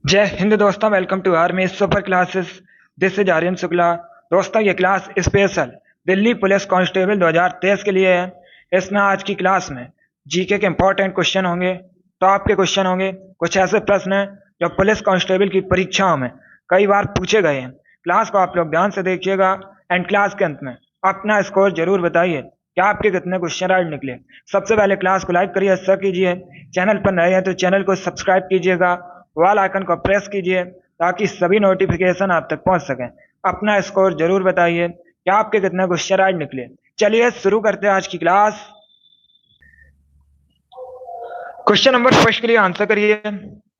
जय हिंद दोस्तों, welcome to army super classes. This is Aryan Shukla. दोस्तों, ये class special Delhi police constable 2023 के लिए है। इसमें आज की क्लास में जीके के इंपॉर्टेंट क्वेश्चन होंगे, टॉप के क्वेश्चन होंगे। कुछ ऐसे प्रश्न हैं जो पुलिस कांस्टेबल की परीक्षाओं में कई बार पूछे गए हैं। क्लास को आप लोग ध्यान से देखिएगा एंड क्लास के अंत में अपना स्कोर जरूर बताइए कि आपके कितने क्वेश्चन राइट निकले। सबसे पहले क्लास को लाइक करिए, शेयर कीजिए। चैनल पर नए हैं तो चैनल को सब्सक्राइब कीजिएगा, वाल आइकन को प्रेस कीजिए ताकि सभी नोटिफिकेशन आप तक पहुंच सकें। अपना स्कोर जरूर बताइए कि आपके कितने क्वेश्चन राइट निकले। चलिए शुरू करते हैं आज की क्लास। क्वेश्चन नंबर फर्स्ट के लिए आंसर करिए।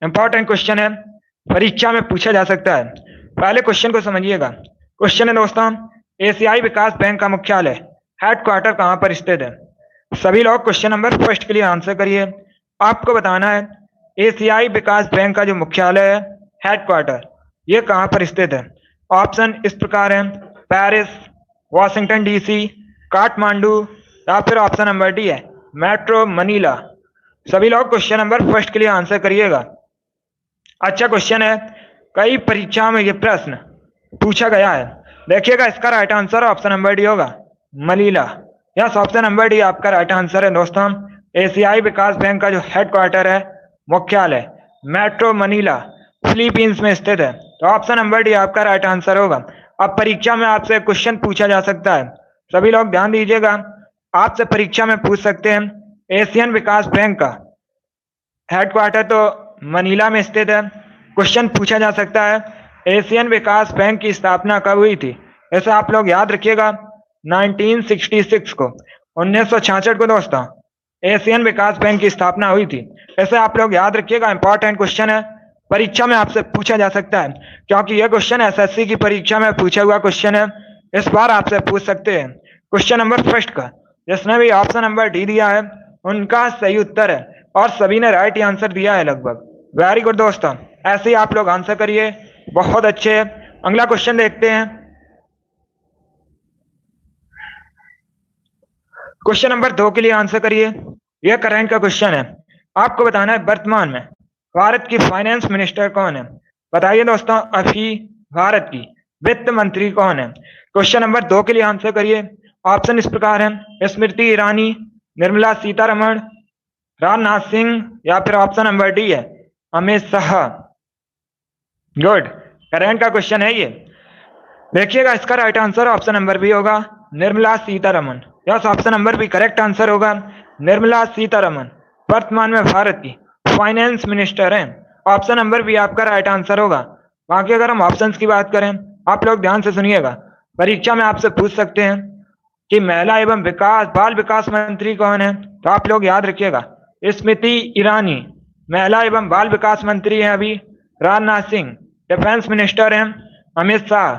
इंपॉर्टेंट क्वेश्चन है, परीक्षा में पूछा जा सकता है। पहले क्वेश्चन को समझिएगा। क्वेश्चन है दोस्तों, एशियाई विकास बैंक का मुख्यालय हेडक्वार्टर कहां पर स्थित है? सभी लोग क्वेश्चन नंबर फर्स्ट के लिए आंसर करिए। आपको बताना है एशियाई विकास बैंक का जो मुख्यालय है, हेडक्वार्टर, ये कहां पर स्थित है। ऑप्शन इस प्रकार है, पेरिस, वॉशिंगटन डीसी, काठमांडू, या फिर ऑप्शन नंबर डी है मेट्रो मनीला। सभी लोग क्वेश्चन नंबर फर्स्ट के लिए आंसर करिएगा। अच्छा क्वेश्चन है, कई परीक्षाओं में ये प्रश्न पूछा गया है। देखिएगा, इसका right answer option number D होगा, Manila. Yes, option number D आपका राइट आंसर है दोस्तों। एशियाई विकास बैंक का जो हेडक्वार्टर है, मुख्यालय, मेट्रो मनीला, फिलीपींस में स्थित है। तो ऑप्शन नंबर डी आपका राइट आंसर होगा। अब परीक्षा में आपसे क्वेश्चन पूछा जा सकता है, सभी लोग ध्यान दीजिएगा। आपसे परीक्षा में पूछ सकते हैं एशियन विकास बैंक का हेडक्वार्टर तो मनीला में स्थित है। क्वेश्चन पूछा जा सकता है एशियन विकास बैंक की स्थापना कब हुई थी? ऐसा आप लोग याद रखिएगा, 1966 को, 1966 को दोस्तों एशियन विकास बैंक की स्थापना हुई थी। ऐसे आप लोग याद रखिएगा, इंपॉर्टेंट क्वेश्चन है, परीक्षा में आपसे पूछा जा सकता है क्योंकि यह क्वेश्चन एसएससी की परीक्षा में पूछा हुआ क्वेश्चन है। इस बार आपसे पूछ सकते हैं। क्वेश्चन नंबर फर्स्ट का जिसने भी ऑप्शन नंबर डी दिया है उनका सही उत्तर है और सभी ने राइट आंसर दिया है लगभग। वेरी गुड दोस्तों, ऐसे ही आप लोग आंसर करिए, बहुत अच्छे। अगला क्वेश्चन देखते हैं। क्वेश्चन नंबर 2 के लिए आंसर करिए। यह करंट का क्वेश्चन है। आपको बताना है वर्तमान में भारत की फाइनेंस मिनिस्टर कौन है? बताइए दोस्तों, अभी भारत की वित्त मंत्री कौन है? क्वेश्चन नंबर 2 के लिए आंसर करिए। ऑप्शन इस प्रकार है, स्मृति ईरानी, निर्मला सीतारमण, राजनाथ सिंह, या फिर ऑप्शन नंबर डी है अमित शाह। गुड, करंट का क्वेश्चन है ये। देखिएगा, इसका right answer option number B होगा, Nirmala Sitharaman. Yes, option number B correct answer होगा, निर्मला सीतारमण वर्तमान में भारत की फाइनेंस मिनिस्टर हैं। ऑप्शन नंबर बी आपका राइट आंसर होगा। बाकी अगर हम ऑप्शंस की बात करें, आप लोग ध्यान से सुनिएगा, परीक्षा में आपसे पूछ सकते हैं कि महिला एवं विकास बाल विकास मंत्री कौन है, तो आप लोग याद रखिएगा स्मृति ईरानी महिला एवं बाल विकास मंत्री हैं अभी, राजनाथ सिंह डिफेंस मिनिस्टर हैं, अमित शाह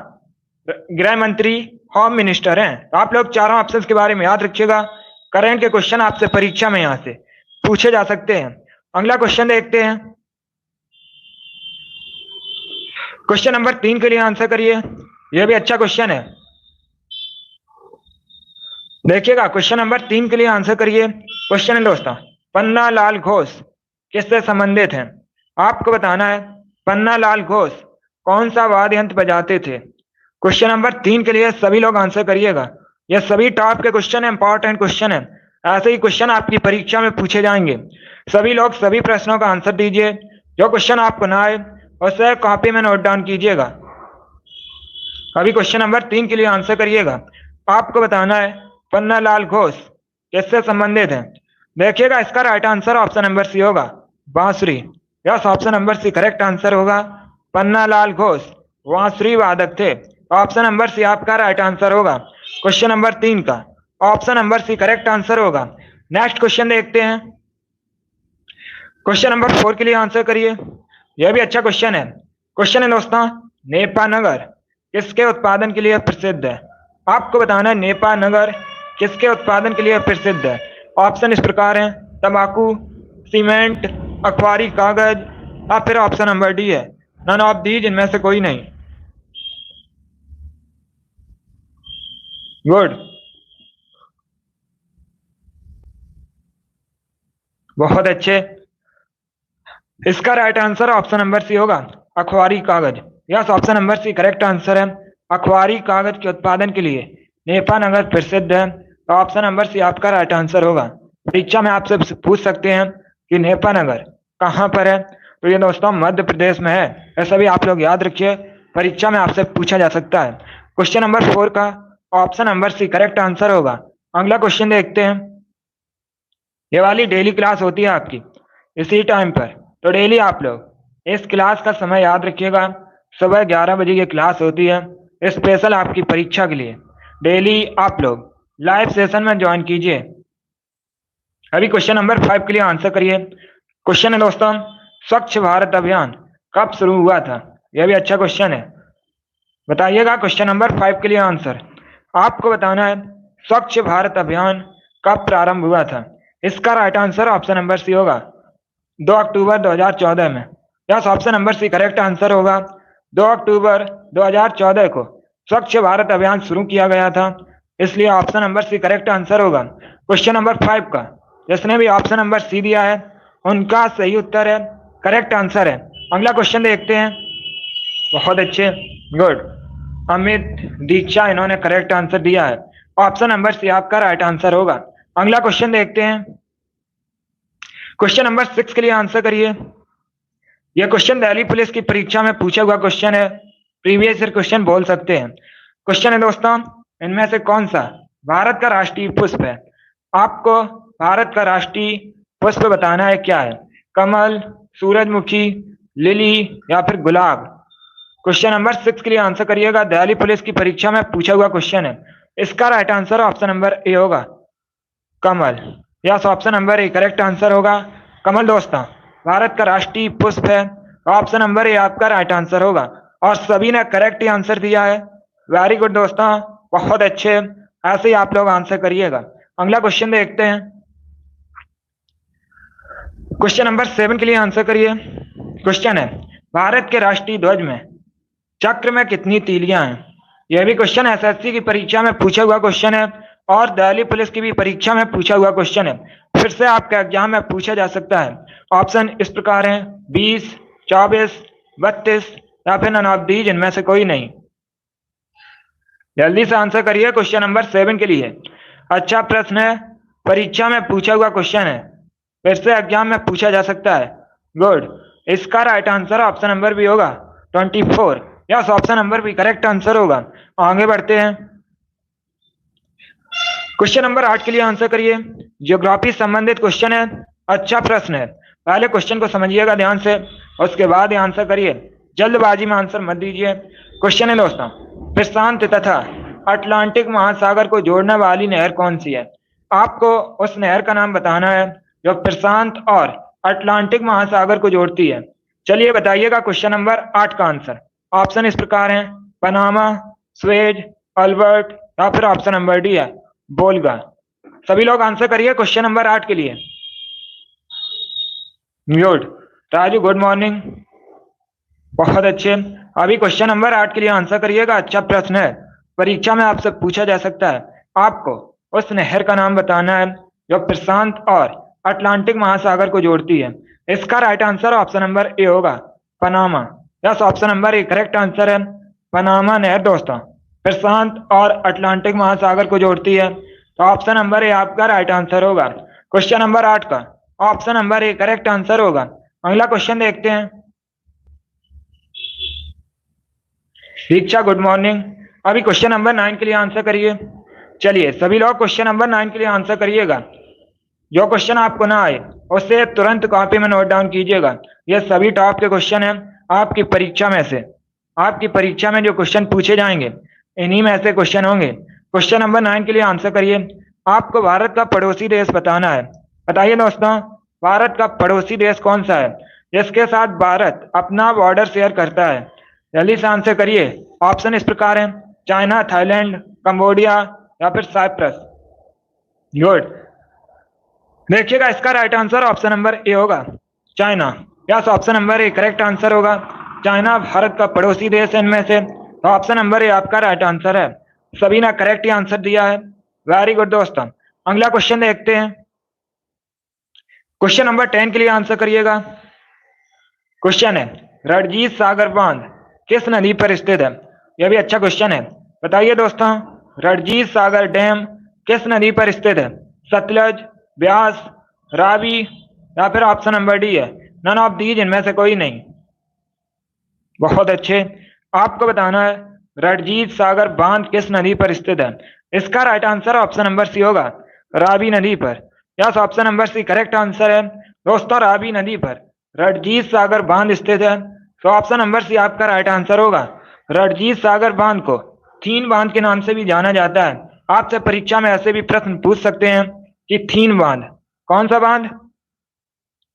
गृह मंत्री होम मिनिस्टर हैं। तो आप लोग चारों ऑप्शंस के बारे में याद रखिएगा। करंट के क्वेश्चन आपसे परीक्षा में यहां से पूछे जा सकते हैं। अगला क्वेश्चन देखते हैं। क्वेश्चन नंबर 3 के लिए आंसर करिए। यह भी अच्छा क्वेश्चन है। देखिएगा, क्वेश्चन नंबर 3 के लिए आंसर करिए। क्वेश्चन है दोस्तों, पन्ना लाल घोष किससे संबंधित हैं? आपको बताना है पन्ना लाल घोष कौन सा वाद्य यंत्र बजाते थे। क्वेश्चन नंबर 3 के लिए सभी लोग आंसर करिएगा। यह सभी टॉप के क्वेश्चन है, इंपॉर्टेंट क्वेश्चन है। ऐसे ही क्वेश्चन आपकी परीक्षा में पूछे जाएंगे। सभी लोग सभी प्रश्नों का आंसर दीजिए। जो क्वेश्चन आपको ना आए उसे कॉपी में नोट डाउन कीजिएगा। अभी क्वेश्चन नंबर 3 के लिए आंसर करिएगा। आपको बताना है पन्ना लाल घोष किससे संबंधित है। देखिएगा, इसका right answer option number C होगा, बांसुरी। Yes, option number C correct answer होगा। पन्ना लाल घोष बांसुरी वादक थे। ऑप्शन नंबर सी आपका राइट आंसर होगा। क्वेश्चन नंबर 3 का option number C correct answer होगा। नेक्स्ट क्वेश्चन देखते हैं। क्वेश्चन नंबर 4 के लिए आंसर करिए। यह भी अच्छा क्वेश्चन है। क्वेश्चन है दोस्तों, नेपा नगर किसके उत्पादन के लिए प्रसिद्ध है? आपको बताना है नेपा नगर किसके उत्पादन के लिए प्रसिद्ध है। ऑप्शन इस प्रकार हैं, तंबाकू, सीमेंट, अखबारी कागज, या फिर ऑप्शन नंबर डी है नन ऑफ दीज, इनमें से कोई नहीं। गुड, बहुत अच्छे। इसका right answer option number C होगा, अखबारी कागज। Yes, option number C correct answer है। अखबारी कागज के उत्पादन के लिए नेपानगर प्रसिद्ध है, तो ऑप्शन नंबर सी आपका राइट आंसर होगा। परीक्षा में आपसे पूछ सकते हैं कि नेपानगर कहाँ पर है, तो ये दोस्तों मध्य प्रदेश में है। ऐसा भी आप लोग याद रखिए, परीक्षा में आपसे पूछा जा सकता है। क्वेश्चन नंबर 4 का option number C correct answer होगा। अगला क्वेश्चन देखते हैं। ये वाली डेली क्लास होती है आपकी इसी टाइम पर, तो डेली आप लोग इस क्लास का समय याद रखिएगा। सुबह 11 बजे ये क्लास होती है, स्पेशल आपकी परीक्षा के लिए। डेली आप लोग लाइव सेशन में ज्वाइन कीजिए। अभी क्वेश्चन नंबर 5 के लिए आंसर करिए। क्वेश्चन है दोस्तों, स्वच्छ भारत अभियान कब शुरू हुआ था? यह भी अच्छा क्वेश्चन है, बताइएगा। क्वेश्चन नंबर 5 के लिए आंसर आपको बताना है, स्वच्छ भारत अभियान कब प्रारंभ हुआ था? इसका right answer option number C होगा, 2 अक्टूबर 2014 में। Yes, option number C correct answer होगा। 2 अक्टूबर 2014 को स्वच्छ भारत अभियान शुरू किया गया था, इसलिए option number C correct answer होगा। क्वेश्चन नंबर 5 का जिसने भी ऑप्शन नंबर सी दिया है उनका सही उत्तर है, करेक्ट आंसर है। अगला क्वेश्चन देखते हैं। बहुत अच्छे, गुड। अमित दीक्षा इन्होंने करेक्ट आंसर दिया है, ऑप्शन नंबर सी आपका राइट आंसर होगा। अगला क्वेश्चन देखते हैं। क्वेश्चन नंबर 6 के लिए आंसर करिए। यह क्वेश्चन दिल्ली पुलिस की परीक्षा में पूछा हुआ क्वेश्चन है, प्रीवियस ईयर क्वेश्चन बोल सकते हैं। क्वेश्चन है दोस्तों, इनमें से कौन सा भारत का राष्ट्रीय पुष्प है? आपको भारत का राष्ट्रीय पुष्प बताना है, क्या है? कमल, सूरजमुखी, लिली या फिर गुलाब? क्वेश्चन नंबर 6 के लिए आंसर करिएगा। दिल्ली पुलिस की परीक्षा में पूछा हुआ क्वेश्चन है, इसका right answer option number A होगा, कमल। Yes, option number A correct answer होगा। कमल दोस्तों भारत का राष्ट्रीय पुष्प है, ऑप्शन नंबर ए आपका राइट आंसर होगा। और सभी ने करेक्ट आंसर दिया है, वेरी गुड दोस्तों, बहुत अच्छे। ऐसे ही आप लोग आंसर करिएगा। अगला क्वेश्चन देखते हैं। क्वेश्चन नंबर 7 के लिए आंसर करिए। क्वेश्चन है, भारत के राष्ट्रीय ध्वज में चक्र में कितनी तीलियां हैं? यह भी क्वेश्चन एसएससी की परीक्षा में पूछा हुआ क्वेश्चन है और दिल्ली पुलिस की भी परीक्षा में पूछा हुआ क्वेश्चन है। फिर से आपके एग्जाम में पूछा जा सकता है। ऑप्शन इस प्रकार हैं, 20, 24, 32 या फिर नन ऑफ दीज, इनमें से कोई नहीं। जल्दी से आंसर करिए क्वेश्चन नंबर 7 के लिए। अच्छा प्रश्न है, परीक्षा में पूछा हुआ क्वेश्चन है, फिर से एग्जाम में पूछा जा सकता है। गुड, इसका राइट आंसर ऑप्शन नंबर भी होगा 24। यस, ऑप्शन नंबर भी करेक्ट आंसर होगा। आगे बढ़ते हैं। क्वेश्चन नंबर 8 के लिए आंसर करिए। ज्योग्राफी संबंधित क्वेश्चन है, अच्छा प्रश्न है। पहले क्वेश्चन को समझिएगा ध्यान से, उसके बाद आंसर करिए, जल्दबाजी में आंसर मत दीजिए। क्वेश्चन है दोस्तों, प्रशांत तथा अटलांटिक महासागर को जोड़ने वाली नहर कौन सी है? आपको उस नहर का नाम बताना है जो प्रशांत और अटलांटिक महासागर को जोड़ती है। चलिए बताइएगा क्वेश्चन नंबर 8 का आंसर। ऑप्शन इस प्रकार हैं, पनामा, स्वेज, अल्बर्ट या फिर ऑप्शन नंबर डी है, बोलगा। सभी लोग आंसर करिए क्वेश्चन नंबर 8 के लिए। गुड, राजू गुड मॉर्निंग, बहुत अच्छे। अभी क्वेश्चन नंबर 8 के लिए आंसर करिएगा, अच्छा प्रश्न है, परीक्षा में आपसे पूछा जा सकता है। आपको उस नहर का नाम बताना है जो प्रशांत और अटलांटिक महासागर को जोड़ती है। इसका right answer option number A होगा, Panama. Yes, option number A correct answer है, पनामा नहर दोस्तों प्रशांत और अटलांटिक महासागर को जोड़ती है, तो ऑप्शन नंबर ए आपका राइट आंसर होगा। क्वेश्चन नंबर 8 का option number A correct answer होगा। अगला क्वेश्चन देखते हैं। दीक्षा गुड मॉर्निंग। अभी क्वेश्चन नंबर 9 के लिए आंसर करिए। चलिए सभी लोग क्वेश्चन नंबर 9 के लिए आंसर करिएगा। जो क्वेश्चन आपको ना आए उससे तुरंत कॉपी में नोट डाउन कीजिएगा। ये सभी टॉप के क्वेश्चन हैं आपकी परीक्षा में से। आपकी परीक्षा में जो क्वेश्चन पूछे जाएंगे इन्हीं में ऐसे क्वेश्चन होंगे। क्वेश्चन नंबर 9 के लिए आंसर करिए। आपको भारत का पड़ोसी देश बताना है। बताइए दोस्तों, भारत का पड़ोसी देश कौन सा है जिसके साथ भारत अपना बॉर्डर शेयर करता है? जल्दी से आंसर करिए। ऑप्शन इस प्रकार हैं, चाइना, थाईलैंड, कंबोडिया या फिर साइप्रस। गुड, देखिएगा इसका right answer option number A होगा, China. Yes, option number A correct answer होगा। चाइना भारत का पड़ोसी देश है इनमें से, तो ऑप्शन नंबर ए आपका राइट आंसर है। सभी ने करेक्ट आंसर दिया है, वेरी गुड दोस्तों। अगला क्वेश्चन देखते हैं। क्वेश्चन नंबर 10 के लिए आंसर करिएगा। क्वेश्चन है, रणजीत सागर बांध किस नदी पर स्थित है? यह भी अच्छा क्वेश्चन है। बताइए दोस्तों, रणजीत सागर डैम किस नदी पर स्थित है? सतलज, ब्यास, रावी या फिर ऑप्शन नंबर डी है नन ऑफ दीज, इनमें से कोई नहीं। बहुत अच्छे। आपको बताना है रणजीत सागर बांध किस नदी पर स्थित है। इसका right answer option number C होगा, रावी नदी पर। Yes, option number C correct answer है दोस्तों, रावी नदी पर रणजीत सागर बांध स्थित है। तो ऑप्शन नंबर सी आपका राइट आंसर होगा। रणजीत सागर बांध को थीन बांध के नाम से भी जाना जाता है। आपसे परीक्षा में ऐसे भी प्रश्न पूछ सकते हैं कि थीन बांध, कौन सा बांध?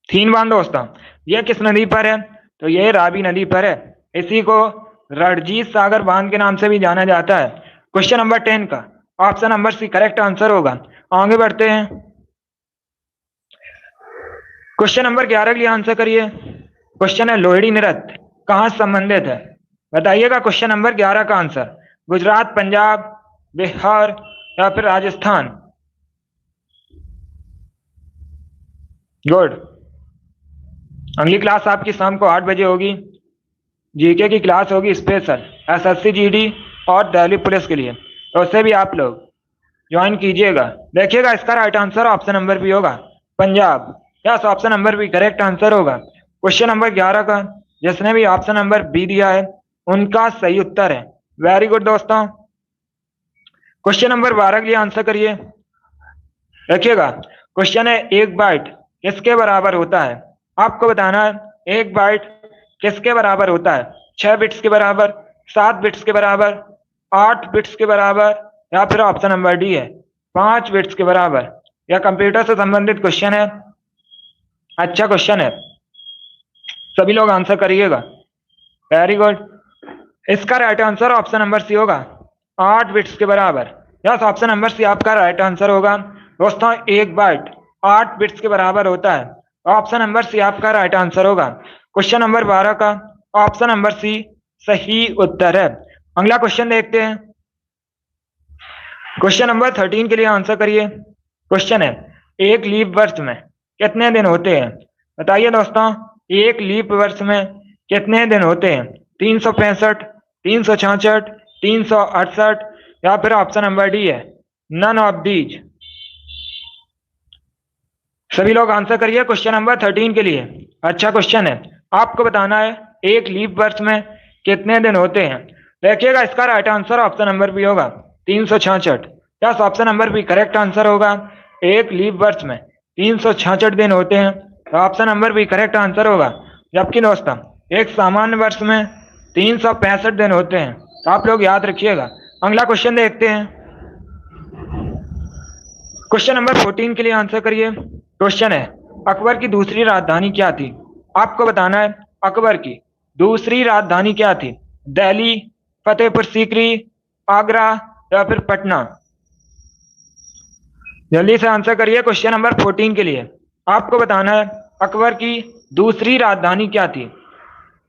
थीन बांध दोस्तों, यह किस नदी पर है? तो यह रावी नदी पर है। इसी को रणजीत सागर बांध के नाम से भी जाना जाता है। क्वेश्चन नंबर 10 का option number C correct answer होगा। आगे बढ़ते हैं। क्वेश्चन नंबर 11 के लिए आंसर करिए। क्वेश्चन है लोहड़ी नृत्य कहाँ से संबंधित है? बताइएगा क्वेश्चन नंबर 11 का आंसर। गुजरात, पंजाब, बिहार या फिर राजस्थान? गुड। अगली क्लास आपकी शाम को 8 बजे होगी। जीके की क्लास होगी स्पेशल एसएससी जीडी और दिल्ली पुलिस के लिए, तो उससे भी आप लोग ज्वाइन कीजिएगा। देखिएगा इसका right answer option number B होगा, Punjab. Yes, option number B correct answer होगा। क्वेश्चन नंबर 11 का जिसने भी ऑप्शन नंबर बी दिया है उनका सही उत्तर है। वेरी गुड दोस्तों। क्वेश्चन नंबर 12 के लिए आंसर करिए। देखिएगा क्वेश्चन है एक बाइट किसके बराबर होता है? आपको बताना है एक बाइट किसके बराबर होता है? 6 बिट्स के बराबर, 7 बिट्स के बराबर, 8 बिट्स के बराबर या फिर ऑप्शन नंबर डी है 5 बिट्स के बराबर। यह कंप्यूटर से संबंधित क्वेश्चन है। अच्छा क्वेश्चन है, सभी लोग आंसर करिएगा। Very good. इसका right answer option number C होगा, 8 बिट्स के बराबर। यस, ऑप्शन नंबर सी आपका राइट आंसर होगा दोस्तों। एक बाइट 8 बिट्स के बराबर होता है। ऑप्शन नंबर सी आपका राइट आंसर होगा। क्वेश्चन नंबर 12 का ऑप्शन नंबर सी सही उत्तर है। अगला क्वेश्चन देखते हैं। क्वेश्चन नंबर 13 के लिए आंसर करिए। क्वेश्चन है एक लीप वर्ष में कितने दिन होते हैं? बताइए दोस्तों, एक लीप वर्ष में कितने दिन होते हैं? 365, 366, 368 या फिर ऑप्शन नंबर डी है नन ऑफ दीज। सभी लोग आंसर करिए क्वेश्चन नंबर 13 के लिए। अच्छा क्वेश्चन है। आपको बताना है एक लीप वर्ष में कितने दिन होते हैं। देखिएगा इसका right answer option number B होगा, 366। Yes, option number B correct answer होगा। एक लीप वर्ष में 366 दिन होते हैं, तो option number B correct answer होगा। जबकि दोस्तों एक सामान्य वर्ष में 365 दिन होते हैं, तो आप लोग याद रखिएगा। अगला क्वेश्चन देखते हैं। क्वेश्चन नंबर 14 के लिए आंसर करिए। क्वेश्चन है अकबर की दूसरी राजधानी क्या थी? आपको बताना है अकबर की दूसरी राजधानी क्या थी? दिल्ली, फतेहपुर सीकरी, आगरा या फिर पटना? जल्दी से आंसर करिए क्वेश्चन नंबर 14 के लिए। आपको बताना है अकबर की दूसरी राजधानी क्या थी।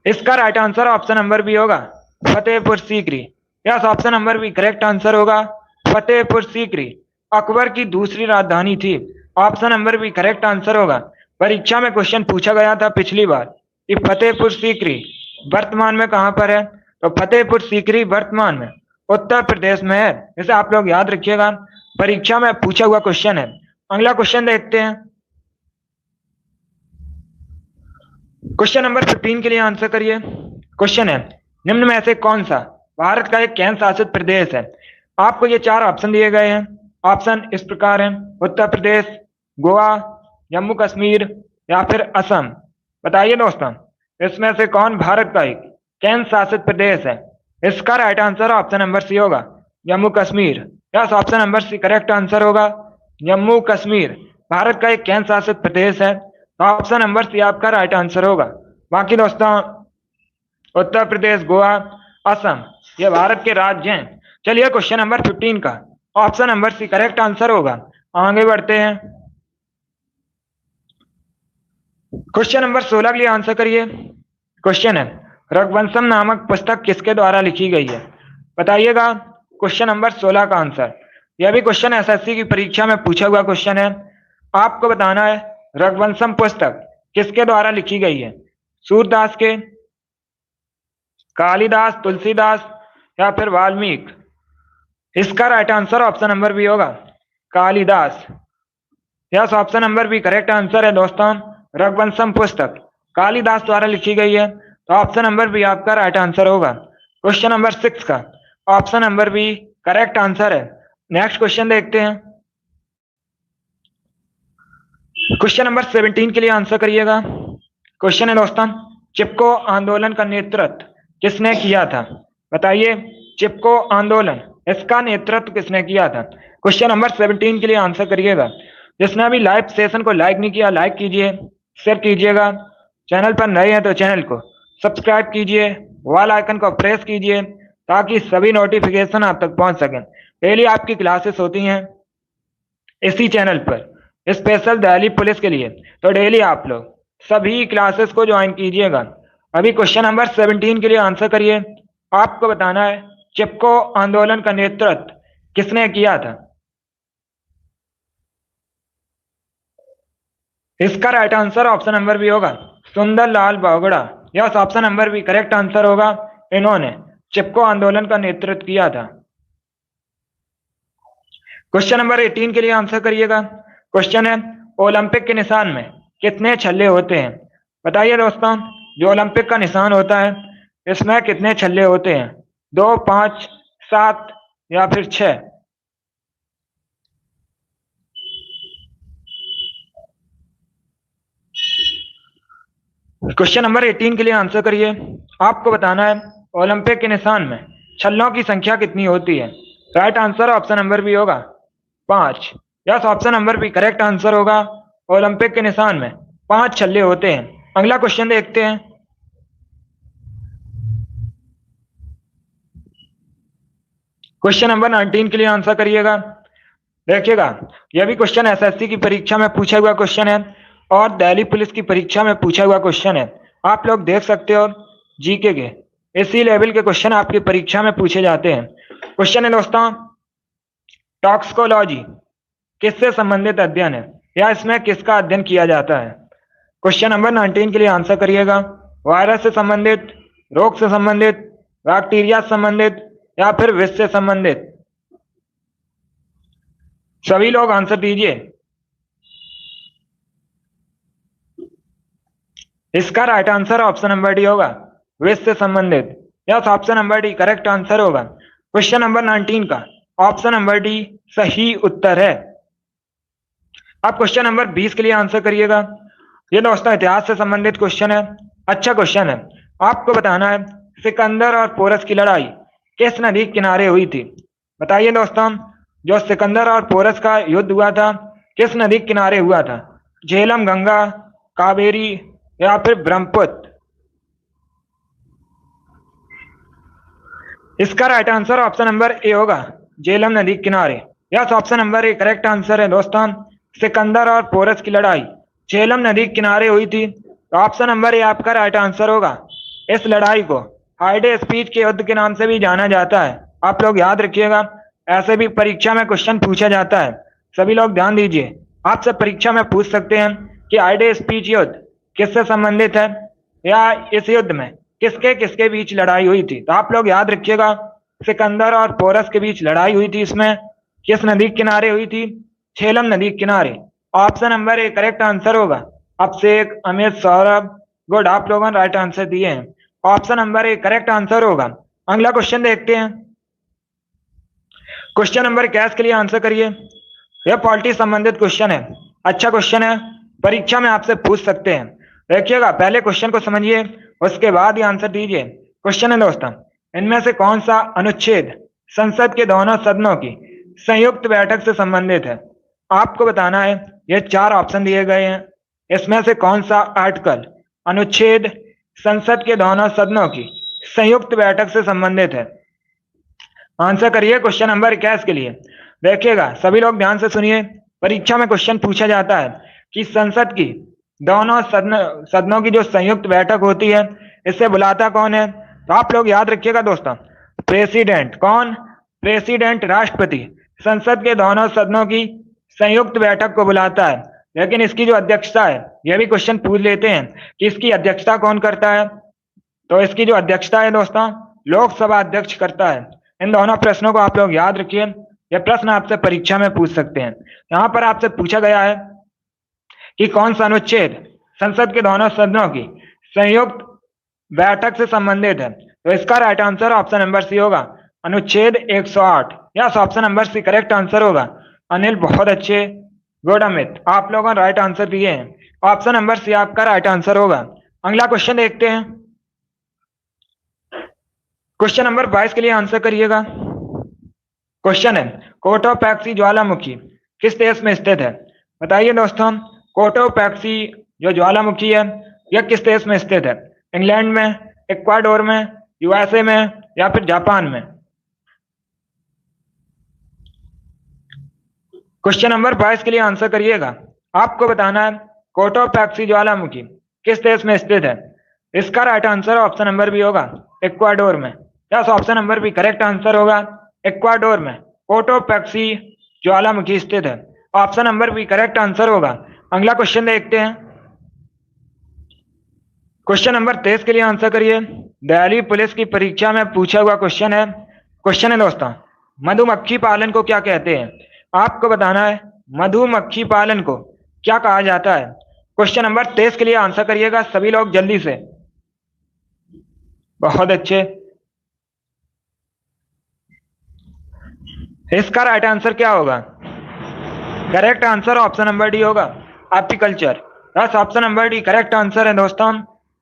इसका right answer option number B होगा, Fatehpur Sikri. Yes, option number B correct answer होगा, फतेहपुर सीकरी अकबर की दूसरी राजधानी थी। Option number B correct answer होगा। परीक्षा में क्वेश्चन पूछा गया था पिछली बार कि फतेहपुर सीकरी वर्तमान में कहां पर है? तो फतेहपुर सीकरी वर्तमान में उत्तर प्रदेश में है। इसे आप लोग याद रखिएगा, परीक्षा में पूछा हुआ क्वेश्चन है। अगला क्वेश्चन देखते हैं। क्वेश्चन नंबर 15 के लिए आंसर करिए। क्वेश्चन है निम्न में से कौन सा भारत का एक केंद्र शासित प्रदेश है? आपको ये 4 ऑप्शन दिए गए हैं। ऑप्शन इस प्रकार है, उत्तर प्रदेश, गोवा, जम्मू कश्मीर या फिर असम। बताइए दोस्तों, इसमें से कौन भारत का एक केंद्र शासित प्रदेश है? इसका right answer option number C होगा, Jammu Kashmir. Yes, option number C correct answer होगा, जम्मू कश्मीर भारत का एक केंद्र शासित प्रदेश है। तो ऑप्शन नंबर सी आपका राइट आंसर होगा। बाकी दोस्तों उत्तर प्रदेश, गोवा, असम ये भारत के राज्य हैं। चलिए क्वेश्चन नंबर 15 का option number C correct answer होगा। आगे बढ़ते हैं। क्वेश्चन नंबर 16 के लिए आंसर करिए। क्वेश्चन है रघुवंशम नामक पुस्तक किसके द्वारा लिखी गई है? बताइएगा क्वेश्चन नंबर 16 का आंसर। यह भी क्वेश्चन एसएससी की परीक्षा में पूछा हुआ क्वेश्चन है। आपको बताना है रघुवंशम पुस्तक किसके द्वारा लिखी गई है? सूरदास के, कालिदास, तुलसीदास या फिर वाल्मीकि। इसका right answer option number B होगा Kalidas. Yes, option number B correct answer है दोस्तों। रघुवंशम पुस्तक कालिदास द्वारा लिखी गई है, तो ऑप्शन नंबर बी आपका राइट आंसर होगा। क्वेश्चन नंबर 6 का option number B correct answer है। नेक्स्ट क्वेश्चन देखते हैं। क्वेश्चन नंबर 17 के लिए आंसर करिएगा। क्वेश्चन है दोस्तों, चिपको आंदोलन का नेतृत्व किसने किया था? बताइए, चिपको आंदोलन इसका नेतृत्व किसने किया था? क्वेश्चन नंबर 17 के लिए आंसर करिएगा। जिसने अभी लाइव सेशन को लाइक नहीं किया, लाइक कीजिए, शेयर कीजिएगा। चैनल पर नए हैं तो चैनल को सब्सक्राइब कीजिए, वाल आइकन को प्रेस कीजिए ताकि सभी नोटिफिकेशन आप तक पहुंच सकें। डेली आपकी क्लासेस होती हैं इसी चैनल पर स्पेशल दिल्ली पुलिस के लिए, तो डेली आप लोग सभी क्लासेस को ज्वाइन कीजिएगा। अभी क्वेश्चन नंबर 17 के लिए आंसर करिए। आपको बताना है चिपको आंदोलन का नेतृत्व किसने किया था? इसका right answer option number B होगा Sunderlal Bogra. Yes, option number B correct answer होगा। इन्होंने चिपको आंदोलन का नेतृत्व किया था। क्वेश्चन नंबर 18 के लिए आंसर करिएगा। क्वेश्चन है, ओलंपिक के निशान में कितने छल्ले होते हैं? बताइए दोस्तों, जो ओलंपिक का निशान होता है इसमें कितने छल्ले होते हैं? 2, 5, 7 या फिर 6? क्वेश्चन नंबर 18 के लिए आंसर करिए। आपको बताना है ओलंपिक के निशान में छल्लों की संख्या कितनी होती है? Right answer option number B होगा 5। Yes, option number B correct answer होगा। ओलंपिक के निशान में 5 छल्ले होते हैं। अगला क्वेश्चन देखते हैं। क्वेश्चन नंबर 19 के लिए आंसर करिएगा। देखिएगा, यह भी क्वेश्चन एसएससी की परीक्षा में पूछा हुआ क्वेश्चन है और दिल्ली पुलिस की परीक्षा में पूछा हुआ क्वेश्चन है। आप लोग देख सकते हो जीके के इसी लेवल के क्वेश्चन आपकी परीक्षा में पूछे जाते हैं। क्वेश्चन है दोस्तों, टॉक्सिकोलॉजी किससे संबंधित अध्ययन है या इसमें किसका अध्ययन किया जाता है? क्वेश्चन नंबर 19 के लिए आंसर करिएगा। वायरस से संबंधित, रोग से संबंधित, बैक्टीरिया से संबंधित या फिर विष से संबंधित? सभी लोग आंसर दीजिए। इसका right answer option number D होगा विष से संबंधित। Yes, option number D correct answer होगा। क्वेश्चन नंबर 19 का ऑप्शन नंबर डी सही उत्तर है। अब क्वेश्चन नंबर 20 के लिए आंसर करिएगा। ये दोस्तों इतिहास से संबंधित क्वेश्चन है, अच्छा क्वेश्चन है। आपको बताना है सिकंदर और पोरस की लड़ाई किस नदी के किनारे हुई थी? बताइए दोस्तों, जो सिकंदर और पोरस का युद्ध हुआ था किस नदी के किनारे हुआ था? झेलम, गंगा, कावेरी या फिर ब्रह्मपुत्र? इसका right answer option number A होगा झेलम नदी के किनारे। Yes, option number A correct answer है दोस्तों। सिकंदर और पोरस की लड़ाई झेलम नदी के किनारे हुई थी, तो ऑप्शन नंबर ए आपका राइट आंसर होगा। इस लड़ाई को हाइडे स्पीच के युद्ध के नाम से भी जाना जाता है। आप लोग याद रखिएगा, ऐसे भी परीक्षा में क्वेश्चन पूछा जाता है। सभी लोग ध्यान दीजिए, आपसे परीक्षा में पूछ सकते हैं कि हाइडे स्पीच युद्ध किससे संबंधित है या इस युद्ध में किसके किसके बीच लड़ाई हुई थी। तो आप लोग याद रखिएगा, सिकंदर और पोरस के बीच लड़ाई हुई थी। इसमें किस नदी के किनारे हुई थी? झेलम नदी के किनारे। Option number A correct answer होगा। अभिषेक, अमित, सौरभ, गुड, आप लोगों ने राइट आंसर दिए हैं। Option number A correct answer होगा। अगला क्वेश्चन देखते हैं। क्वेश्चन नंबर 21 के लिए आंसर करिए। यह पॉलिटी संबंधित क्वेश्चन है, अच्छा क्वेश्चन है, परीक्षा में आपसे पूछ सकते हैं। देखिएगा, पहले क्वेश्चन को समझिए, उसके बाद ही आंसर दीजिए। क्वेश्चन है दोस्तों, इनमें से कौन सा अनुच्छेद संसद के दोनों सदनों की संयुक्त बैठक से संबंधित है? आपको बताना है, ये 4 ऑप्शन दिए गए हैं, इसमें से कौन सा आर्टिकल, अनुच्छेद संसद के दोनों सदनों की संयुक्त बैठक से संबंधित है? आंसर करिए क्वेश्चन नंबर 21 के लिए। देखिएगा, सभी लोग ध्यान से सुनिए, परीक्षा में क्वेश्चन पूछा जाता है कि संसद की दोनों सदनों की जो संयुक्त बैठक होती है इसे बुलाता कौन है? तो आप लोग याद रखिएगा दोस्तों, प्रेसिडेंट। कौन? प्रेसिडेंट, राष्ट्रपति संसद के दोनों सदनों की संयुक्त बैठक को बुलाता है। लेकिन इसकी जो अध्यक्षता है, यह भी क्वेश्चन पूछ लेते हैं कि इसकी अध्यक्षता कौन करता है? तो इसकी जो अध्यक्षता है दोस्तों लोकसभा अध्यक्ष करता है। इन दोनों प्रश्नों को आप लोग याद रखिए, यह प्रश्न आपसे परीक्षा में पूछ सकते हैं। यहाँ पर आपसे पूछा गया है कि कौन सा अनुच्छेद संसद के दोनों सदनों की संयुक्त बैठक से संबंधित है। तो इसका right answer option number C होगा अनुच्छेद 108। Yes, option number C correct answer होगा। अनिल बहुत अच्छे, गुड अमित, आप लोगों ने राइट आंसर दिए हैं। ऑप्शन नंबर सी आपका राइट आंसर होगा। अगला क्वेश्चन देखते हैं। क्वेश्चन नंबर 22 के लिए आंसर करिएगा। क्वेश्चन है कोटोपैक्सी ज्वालामुखी किस देश में स्थित है? बताइए दोस्तों, कोटोपैक्सी जो ज्वालामुखी है यह किस देश में स्थित है? इंग्लैंड में, इक्वाडोर में, यूएसए में या फिर जापान में? क्वेश्चन नंबर 22 के लिए आंसर करिएगा। आपको बताना है कोटोपैक्सी ज्वालामुखी किस देश में स्थित है। इसका right answer option number B होगा इक्वाडोर में। Yes, option number B correct answer होगा। इक्वाडोर में कोटोपैक्सी ज्वालामुखी स्थित है। Option number B correct answer होगा। अगला क्वेश्चन देखते हैं। क्वेश्चन नंबर 23 के लिए आंसर करिए। दिल्ली पुलिस की परीक्षा में पूछा हुआ क्वेश्चन है। क्वेश्चन है दोस्तों मधुमक्खी पालन को क्या कहते हैं? आपको बताना है मधुमक्खी पालन को क्या कहा जाता है। क्वेश्चन नंबर 23 के लिए आंसर करिएगा सभी लोग जल्दी से। बहुत अच्छे, इसका राइट आंसर क्या होगा? Correct answer option number D होगा apiculture. Yes, option number D correct answer है दोस्तों।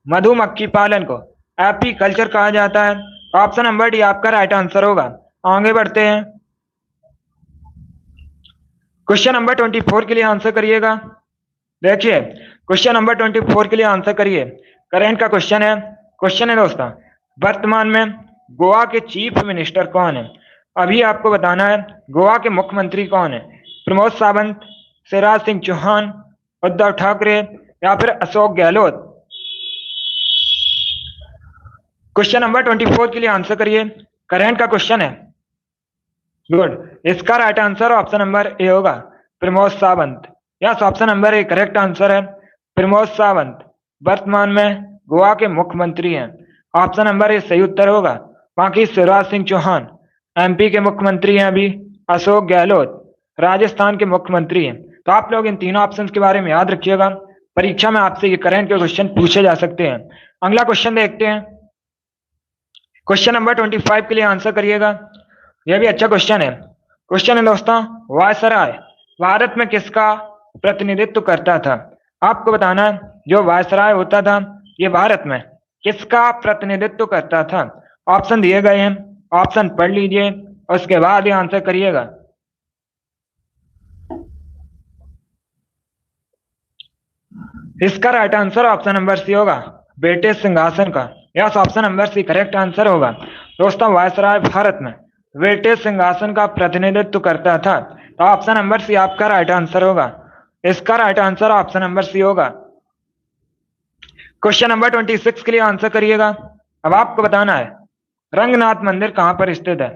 मधुमक्खी पालन को एपीकल्चर कहा जाता है। ऑप्शन नंबर डी आपका राइट आंसर होगा। आगे बढ़ते हैं। क्वेश्चन नंबर 24 के लिए आंसर करिएगा। देखिए क्वेश्चन नंबर 24 के लिए आंसर करिए। करेंट का क्वेश्चन है। क्वेश्चन है दोस्तों वर्तमान में गोवा के चीफ मिनिस्टर कौन है? अभी आपको बताना है गोवा के मुख्यमंत्री कौन है। प्रमोद सावंत, शिवराज सिंह चौहान, उद्धव ठाकरे या फिर अशोक गहलोत? क्वेश्चन नंबर 24 के लिए आंसर करिए। करेंट का क्वेश्चन है। गुड, इसका right answer option number A होगा Pramod Sawant. Yes, option number A correct answer है। प्रमोद सावंत वर्तमान में गोवा के मुख्यमंत्री हैं। ऑप्शन नंबर ए सही उत्तर होगा। बाकी शिवराज सिंह चौहान एमपी के मुख्यमंत्री हैं अभी। अशोक गहलोत राजस्थान के मुख्यमंत्री हैं। तो आप लोग इन तीनों ऑप्शंस के बारे में याद रखिएगा, परीक्षा में आपसे ये करंट के क्वेश्चन पूछे जा सकते हैं। अगला क्वेश्चन देखते हैं। क्वेश्चन नंबर 25 के लिए आंसर करिएगा। यह भी अच्छा क्वेश्चन है। क्वेश्चन है दोस्तों वायसराय भारत में किसका प्रतिनिधित्व करता था? आपको बताना है जो वायसराय होता था ये भारत में किसका प्रतिनिधित्व करता था। ऑप्शन दिए गए हैं, ऑप्शन पढ़ लीजिए और उसके बाद ही आंसर करिएगा। इसका right answer option number C होगा ब्रिटिश सिंहासन का। Yes, option number C correct answer होगा। दोस्तों वायसराय भारत में ब्रिटिश सिंहासन का प्रतिनिधित्व करता था। तो ऑप्शन नंबर सी आपका राइट आंसर होगा। इसका right answer option number C होगा। क्वेश्चन नंबर 26 के लिए आंसर करिएगा। अब आपको बताना है रंगनाथ मंदिर कहां पर स्थित है।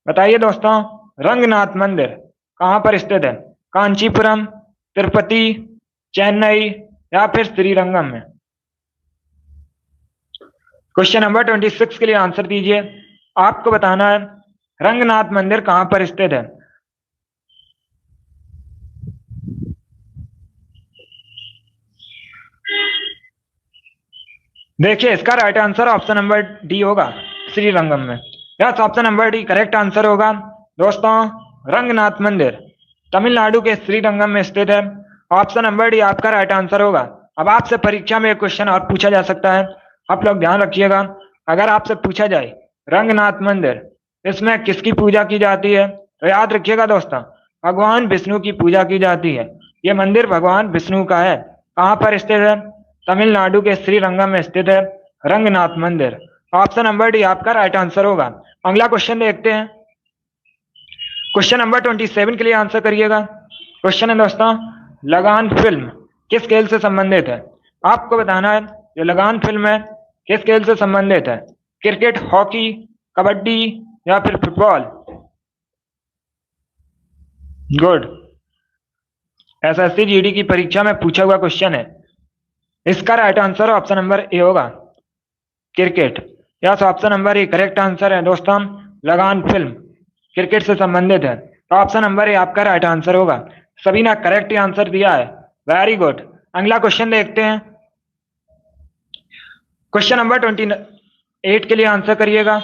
बताइए दोस्तों रंगनाथ मंदिर कहां पर स्थित है? कांचीपुरम, तिरुपति, चेन्नई या फिर श्रीरंगम में? क्वेश्चन नंबर 26 के लिए आंसर दीजिए। आपको बताना है रंगनाथ मंदिर कहां पर स्थित है। देखिए इसका right answer option number D होगा श्रीरंगम में। Yes, option number D correct answer होगा। दोस्तों रंगनाथ मंदिर तमिलनाडु के श्रीरंगम में स्थित है। ऑप्शन नंबर डी आपका राइट आंसर होगा। अब आपसे परीक्षा में एक क्वेश्चन और पूछा जा सकता है, आप लोग ध्यान रखिएगा। अगर आपसे पूछा जाए रंगनाथ मंदिर इसमें किसकी पूजा की जाती है, तो याद रखिएगा दोस्तों भगवान विष्णु की पूजा की जाती है। यह मंदिर भगवान विष्णु का है। कहां पर स्थित है? तमिलनाडु के श्रीरंगम में स्थित है रंगनाथ मंदिर। ऑप्शन नंबर डी आपका राइट आंसर होगा। अगला क्वेश्चन देखते हैं। क्वेश्चन नंबर 27 के लिए आंसर करिएगा। क्वेश्चन है दोस्तों लगान फिल्म किस खेल से संबंधित है? आपको बताना है जो लगान फिल्म है किस खेल से संबंधित है। क्रिकेट, हॉकी, कबड्डी या फिर फुटबॉल? गुड, एसएससी जीडी की परीक्षा में पूछा हुआ क्वेश्चन है। इसका right answer option number A होगा cricket. Yes, option number A correct answer है दोस्तों, लगान फिल्म क्रिकेट से संबंधित है, तो ऑप्शन नंबर ए आपका राइट आंसर होगा। सभी ने करेक्ट आंसर दिया है, वेरी गुड। अगला क्वेश्चन देखते हैं। क्वेश्चन नंबर 28 के लिए आंसर करिएगा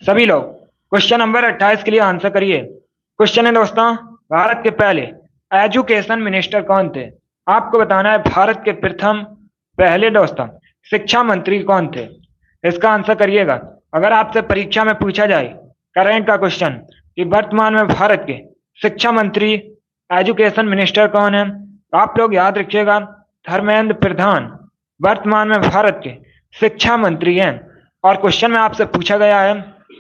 सभी लोग। क्वेश्चन नंबर 28 के लिए आंसर करिए। क्वेश्चन है दोस्तों, भारत के पहले एजुकेशन मिनिस्टर कौन थे? आपको बताना है भारत के प्रथम पहले दोस्तों शिक्षा मंत्री कौन थे? इसका आंसर करिएगा। अगर आपसे परीक्षा में पूछा जाए करंट का क्वेश्चन कि वर्तमान में भारत के शिक्षा मंत्री एजुकेशन मिनिस्टर कौन है, तो आप लोग याद रखिएगा धर्मेंद्र प्रधान वर्तमान में भारत के शिक्षा मंत्री हैं। और क्वेश्चन में आपसे पूछा गया है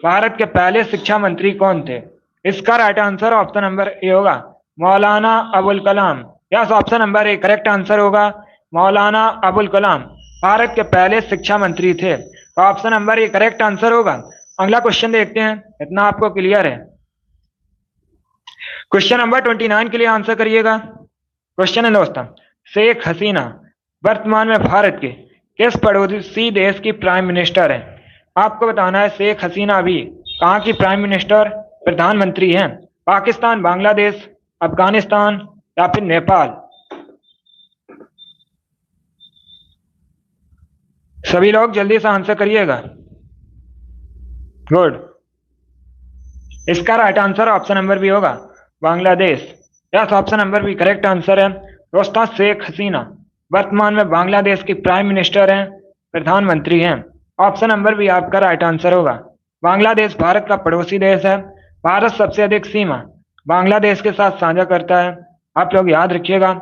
भारत के पहले शिक्षा मंत्री कौन थे? इसका right answer option number A होगा, Maulana Abul Kalam. Yes, option number A correct answer होगा, मौलाना अबुल कलाम भारत के पहले शिक्षा मंत्री थे, तो option number A correct answer होगा। अगला क्वेश्चन देखते हैं, इतना आपको क्लियर है। क्वेश्चन नंबर 29 के लिए आंसर करिएगा। क्वेश्चन है दोस्तों, शेख हसीना वर्तमान में भारत के किस पड़ोसी देश की प्राइम मिनिस्टर है? आपको बताना है शेख हसीना अभी कहाँ की प्राइम मिनिस्टर प्रधानमंत्री हैं? पाकिस्तान, बांग्लादेश, अफगानिस्तान या फिर नेपाल? सभी लोग जल्दी से आंसर करिएगा। गुड, इसका right answer option number B होगा, Bangladesh. Yes, option number B correct answer है दोस्तों। शेख हसीना वर्तमान में बांग्लादेश की प्राइम मिनिस्टर हैं, प्रधानमंत्री हैं। ऑप्शन नंबर बी आपका राइट आंसर होगा। बांग्लादेश भारत का पड़ोसी देश है। भारत सबसे अधिक सीमा बांग्लादेश के साथ साझा करता है। आप लोग याद रखिएगा,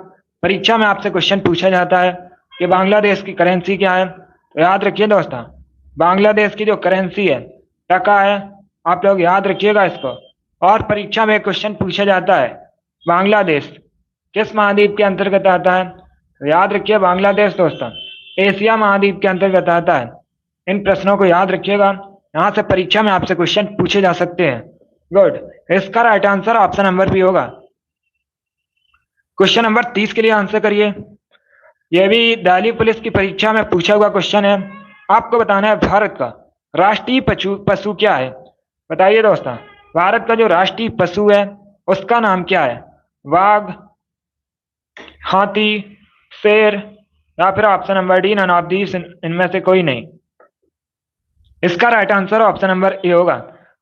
परीक्षा में आपसे क्वेश्चन पूछा जाता है कि बांग्लादेश की करेंसी क्या है, तो याद रखिए दोस्तों बांग्लादेश की जो करेंसी है टका है। आप लोग याद रखिएगा इसको। और परीक्षा में क्वेश्चन पूछा जाता है बांग्लादेश किस महाद्वीप के अंतर्गत आता है, तो याद रखिए बांग्लादेश दोस्तों एशिया महाद्वीप के अंतर्गत आता है। इन प्रश्नों को याद रखिएगा, यहाँ से परीक्षा में आपसे क्वेश्चन पूछे जा सकते हैं। गुड, इसका right answer option number B होगा। क्वेश्चन नंबर 30 के लिए आंसर करिए। यह भी दिल्ली पुलिस की परीक्षा में पूछा हुआ क्वेश्चन है। आपको बताना है भारत का राष्ट्रीय पशु क्या है? बताइए दोस्तों, भारत का जो राष्ट्रीय पशु है उसका नाम क्या है? वाघ, हाथी, शेर या फिर option number D none of these, इनमें से कोई नहीं। इसका right answer option number A होगा,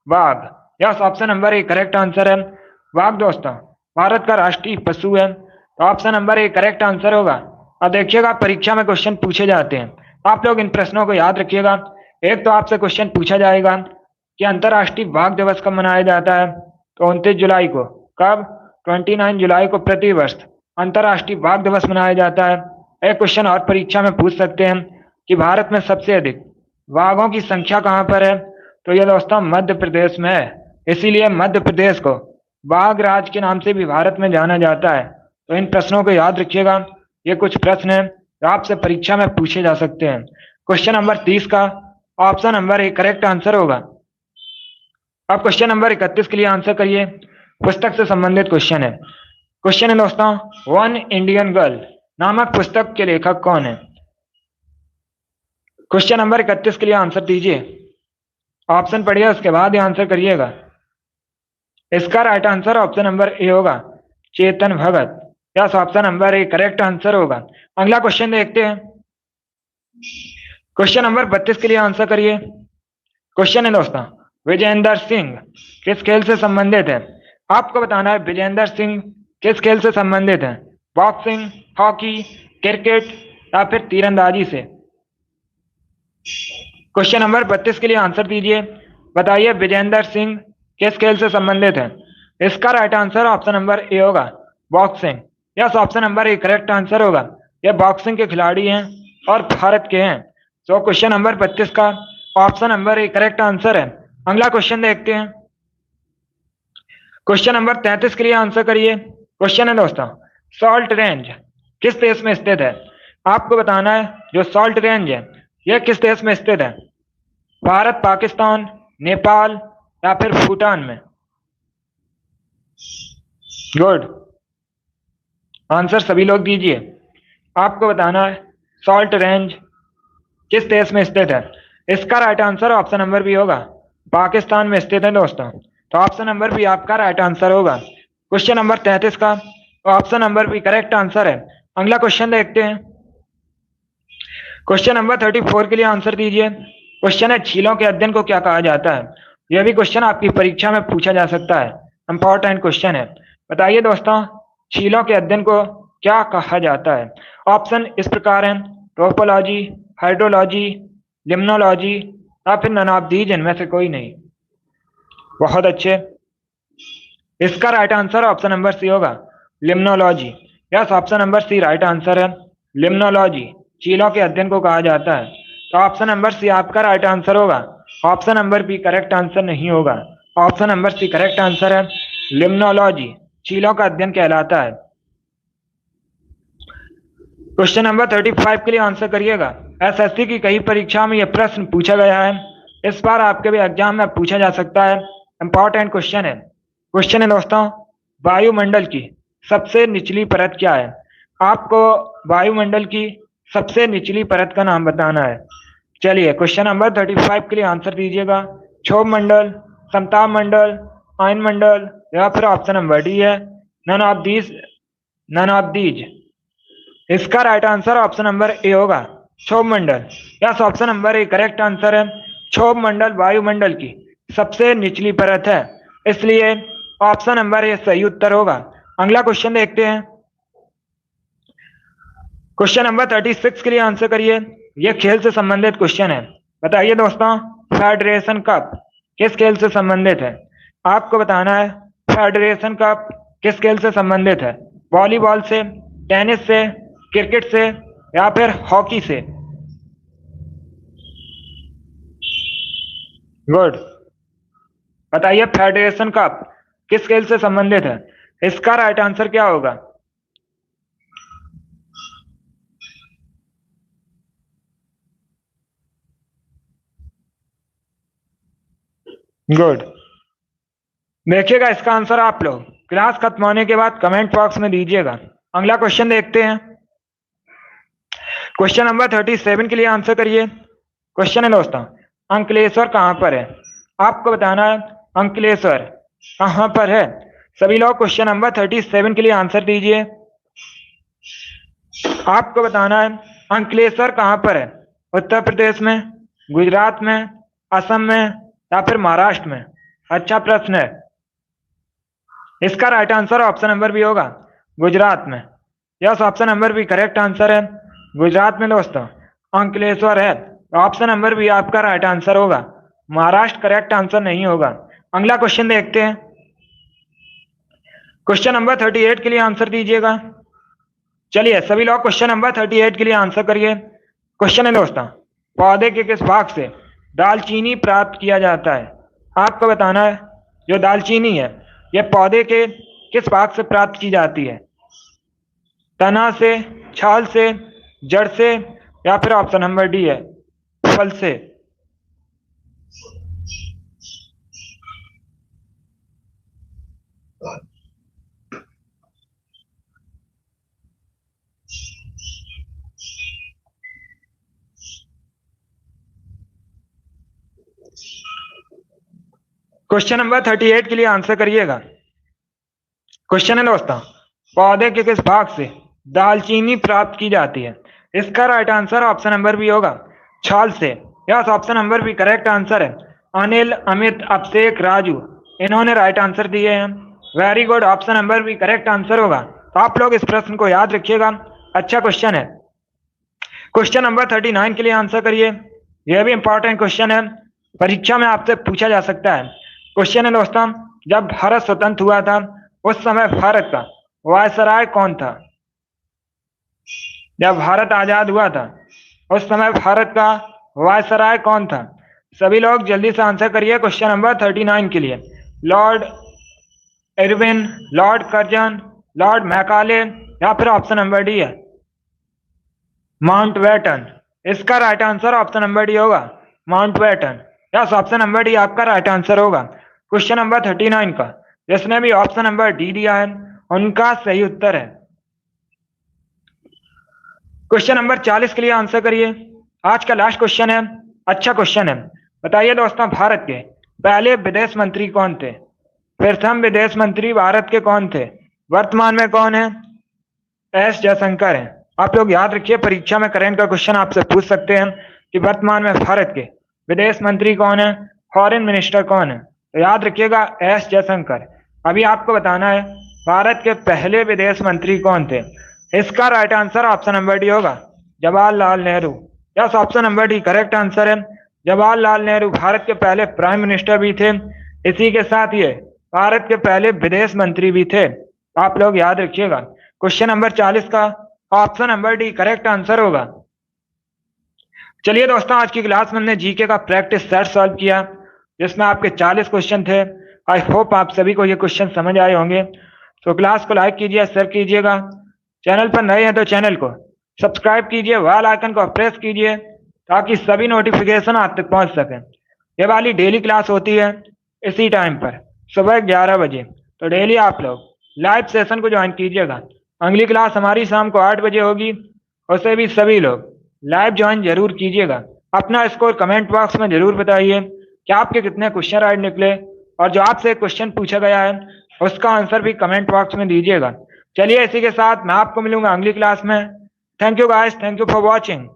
वाघ। Yes, option number A correct answer है, वाघ दोस्तों भारत का राष्ट्रीय पशु है, तो option number A correct answer होगा। अब देखिएगा परीक्षा में क्वेश्चन पूछे जाते हैं, आप लोग इन प्रश्नों को याद रखिएगा। एक तो आपसे क्वेश्चन पूछा जाएगा कि अंतर्राष्ट्रीय बाघ दिवस कब मनाया जाता है, तो 29 जुलाई को। कब? 29 जुलाई को प्रतिवर्ष अंतर्राष्ट्रीय बाघ दिवस मनाया जाता है। एक क्वेश्चन और परीक्षा में पूछ सकते हैं कि भारत में सबसे अधिक बाघों की संख्या कहाँ पर है, तो यह दोस्तों मध्य प्रदेश में है। इसीलिए मध्य प्रदेश को बाघ राज के नाम से भी भारत में जाना जाता है। तो इन प्रश्नों को याद रखिएगा, ये कुछ प्रश्न हैं जो आपसे परीक्षा में पूछे जा सकते हैं। क्वेश्चन नंबर 30 का option number A correct answer होगा। अब क्वेश्चन नंबर 31 के लिए आंसर करिए। पुस्तक से संबंधित क्वेश्चन है। क्वेश्चन है दोस्तों, वन इंडियन गर्ल नामक पुस्तक के लेखक कौन है? क्वेश्चन नंबर 31 के लिए आंसर दीजिए, ऑप्शन पढ़िए उसके बाद ही आंसर करिएगा। इसका right answer option number A होगा, Chetan Bhagat. Yes, option number A correct answer होगा। अगला क्वेश्चन देखते हैं। क्वेश्चन नंबर 32 के लिए आंसर करिए। क्वेश्चन है दोस्तों, विजेंदर सिंह किस खेल से संबंधित है? आपको बताना है विजेंदर सिंह किस खेल से संबंधित है? बॉक्सिंग, हॉकी, क्रिकेट या फिर तीरंदाजी से? क्वेश्चन नंबर 32 के लिए आंसर दीजिए। बताइए विजेंदर सिंह किस खेल से संबंधित है? इसका right answer option number A होगा, boxing. Yes, option number A correct answer होगा। ये बॉक्सिंग के खिलाड़ी हैं और भारत के हैं। तो क्वेश्चन नंबर 32 का option number A correct answer है। अगला क्वेश्चन देखते हैं। क्वेश्चन नंबर 33 के लिए आंसर करिए। क्वेश्चन है दोस्तों, सॉल्ट रेंज किस देश में स्थित है? आपको बताना है जो सॉल्ट रेंज है यह किस देश में स्थित है? भारत, पाकिस्तान, नेपाल या फिर भूटान में? गुड, आंसर सभी लोग दीजिए। आपको बताना है सॉल्ट रेंज किस देश में स्थित है? इसका right answer option number B होगा, पाकिस्तान में स्थित है दोस्तों। तो ऑप्शन नंबर बी आपका राइट आंसर होगा। क्वेश्चन नंबर 33 का option number B correct answer है। अगला क्वेश्चन देखते हैं। क्वेश्चन नंबर 34 के लिए आंसर दीजिए। क्वेश्चन है झीलों के अध्ययन को क्या कहा जाता है। यह भी क्वेश्चन आपकी परीक्षा में पूछा जा सकता है, इंपॉर्टेंट क्वेश्चन है। बताइए दोस्तों, झीलों के अध्ययन को क्या कहा जाता है। ऑप्शन इस प्रकार है, ट्रोपोलॉजी, हाइड्रोलॉजी, लिम्नोलॉजी या फिर नन ऑफ दीज इनमें से कोई नहीं। बहुत अच्छे, इसका right answer option number C होगा, limnology. Yes, option number C right answer है, लिम्नोलॉजी झीलों के अध्ययन को कहा जाता है। तो ऑप्शन नंबर सी आपका राइट आंसर होगा। Option number B correct answer नहीं होगा। Option number C correct answer है, लिम्नोलॉजी झीलों का अध्ययन कहलाता है। क्वेश्चन नंबर 35 के लिए आंसर करिएगा। एसएससी की कई परीक्षा में यह प्रश्न पूछा गया है, इस बार आपके भी एग्जाम में पूछा जा सकता है, इंपॉर्टेंट क्वेश्चन है। क्वेश्चन है दोस्तों, वायुमंडल की सबसे निचली परत क्या है। आपको वायुमंडल की सबसे निचली परत का नाम बताना है। चलिए क्वेश्चन नंबर 35 के लिए आंसर दीजिएगा। क्षोभ मंडल, समताप मंडल, आयन मंडल या फिर ऑप्शन नंबर डी है, नन ऑफ दीज। इसका right answer option number A होगा, क्षोभ मंडल। Yes, option number A correct answer है। क्षोभ मंडल वायुमंडल की सबसे निचली परत है, इसलिए ऑप्शन नंबर ए सही उत्तर होगा। अगला क्वेश्चन देखते हैं। क्वेश्चन नंबर 36 के लिए आंसर करिए। यह खेल से संबंधित क्वेश्चन है। बताइए दोस्तों, फेडरेशन कप किस खेल से संबंधित है। आपको बताना है फेडरेशन कप किस खेल से संबंधित है। वॉलीबॉल से, टेनिस से, क्रिकेट से या फिर हॉकी से। गुड, बताइए फेडरेशन कप किस खेल से संबंधित है। इसका राइट आंसर क्या होगा। गुड, देखिएगा इसका आंसर आप लोग क्लास खत्म होने के बाद कमेंट बॉक्स में दीजिएगा। अगला क्वेश्चन देखते हैं। क्वेश्चन नंबर 37 के लिए आंसर करिए। क्वेश्चन है दोस्तों, अंकलेश्वर कहां पर है। आपको बताना है अंकलेश्वर कहां पर है। सभी लोग क्वेश्चन नंबर 37 के लिए आंसर दीजिए। आपको बताना है अंकलेश्वर कहां पर है। उत्तर प्रदेश में, गुजरात में, असम में या फिर महाराष्ट्र में। अच्छा प्रश्न है। इसका right answer option number B होगा, गुजरात में। Yes, option number B correct answer है, गुजरात में दोस्तों अंकलेश्वर है। ऑप्शन नंबर बी आपका राइट आंसर होगा, महाराष्ट्र करेक्ट आंसर नहीं होगा। अगला क्वेश्चन देखते हैं। क्वेश्चन नंबर 38 के लिए आंसर दीजिएगा। चलिए सभी लोग क्वेश्चन नंबर 38 के लिए आंसर करिए। क्वेश्चन है दोस्तों, पौधे के किस भाग से दालचीनी प्राप्त किया जाता है। आपको बताना है जो दालचीनी है यह पौधे के किस भाग से प्राप्त की जाती है। तना से, छाल से, जड़ से या फिर ऑप्शन नंबर डी है, फल से। क्वेश्चन नंबर 38 के लिए आंसर करिएगा। क्वेश्चन है दोस्तों, पौधे के किस भाग से दालचीनी प्राप्त की जाती है। इसका right answer option number B होगा, छाल से। Yes, option number B correct answer है। अनिल, अमित, अभिषेक, राजू इन्होंने राइट आंसर दिए हैं। Very good, option number B correct answer होगा। तो आप लोग इस प्रश्न को याद रखिएगा, अच्छा क्वेश्चन है। क्वेश्चन नंबर 39 के लिए आंसर करिए। यह भी इंपॉर्टेंट क्वेश्चन है, परीक्षा में आपसे पूछा जा सकता है। क्वेश्चन है दोस्तों, जब भारत स्वतंत्र हुआ था उस समय भारत का वायसराय कौन था। जब भारत आजाद हुआ था उस समय भारत का वायसराय कौन था। सभी लोग जल्दी से आंसर करिए क्वेश्चन नंबर 39 के लिए। Lord Irwin, Lord Curzon, Lord Macaulay या फिर ऑप्शन नंबर डी है, माउंटबेटन। इसका right answer option number D होगा, Mountbatten. Yes, option number D आपका राइट आंसर होगा। क्वेश्चन नंबर 39 का जिसने भी ऑप्शन नंबर डी दिया है उनका सही उत्तर है। क्वेश्चन नंबर 40 के लिए आंसर करिए। आज का लास्ट क्वेश्चन है, अच्छा क्वेश्चन है। बताइए दोस्तों, भारत के पहले विदेश मंत्री कौन थे? प्रथम विदेश मंत्री भारत के कौन थे? वर्तमान में कौन है? एस जयशंकर हैं। आप लोग याद रखिए, परीक्षा में करंट का क्वेश्चन आपसे पूछ सकते हैं कि वर्तमान में भारत के विदेश मंत्री कौन है, फॉरेन मिनिस्टर कौन है। तो याद रखिएगा एस जयशंकर। अभी आपको बताना है भारत के पहले विदेश मंत्री कौन थे। इसका right answer option number D होगा, Jawaharlal Nehru. Yes, option number D correct answer है। जवाहरलाल नेहरू भारत के पहले प्राइम मिनिस्टर भी थे, इसी के साथ ये भारत के पहले विदेश मंत्री भी थे। आप लोग याद रखिएगा क्वेश्चन नंबर 40 का option number D correct answer होगा। चलिए दोस्तों, आज की क्लास में हमने जीके का प्रैक्टिस सेट सॉल्व किया, जिसमें आपके 40 क्वेश्चन थे। आई होप आप सभी को ये क्वेश्चन समझ आए होंगे। तो क्लास को लाइक कीजिए, शेयर कीजिएगा। चैनल पर नए हैं तो चैनल को सब्सक्राइब कीजिए, बेल आइकन को प्रेस कीजिए ताकि सभी नोटिफिकेशन आप तक पहुंच सके। ये वाली डेली क्लास होती है इसी टाइम पर, सुबह 11 बजे। तो डेली आप लोग लाइव सेशन को ज्वाइन कीजिएगा। अगली क्लास हमारी शाम को 8 बजे होगी, उसे भी सभी लोग लाइव ज्वाइन जरूर कीजिएगा। अपना स्कोर कमेंट बॉक्स में जरूर बताइए कि आपके कितने क्वेश्चन राइट निकले, और जो आपसे क्वेश्चन पूछा गया है उसका आंसर भी कमेंट बॉक्स में दीजिएगा। चलिए, इसी के साथ मैं आपको मिलूंगा अगली क्लास में। Thank you guys, thank you for watching.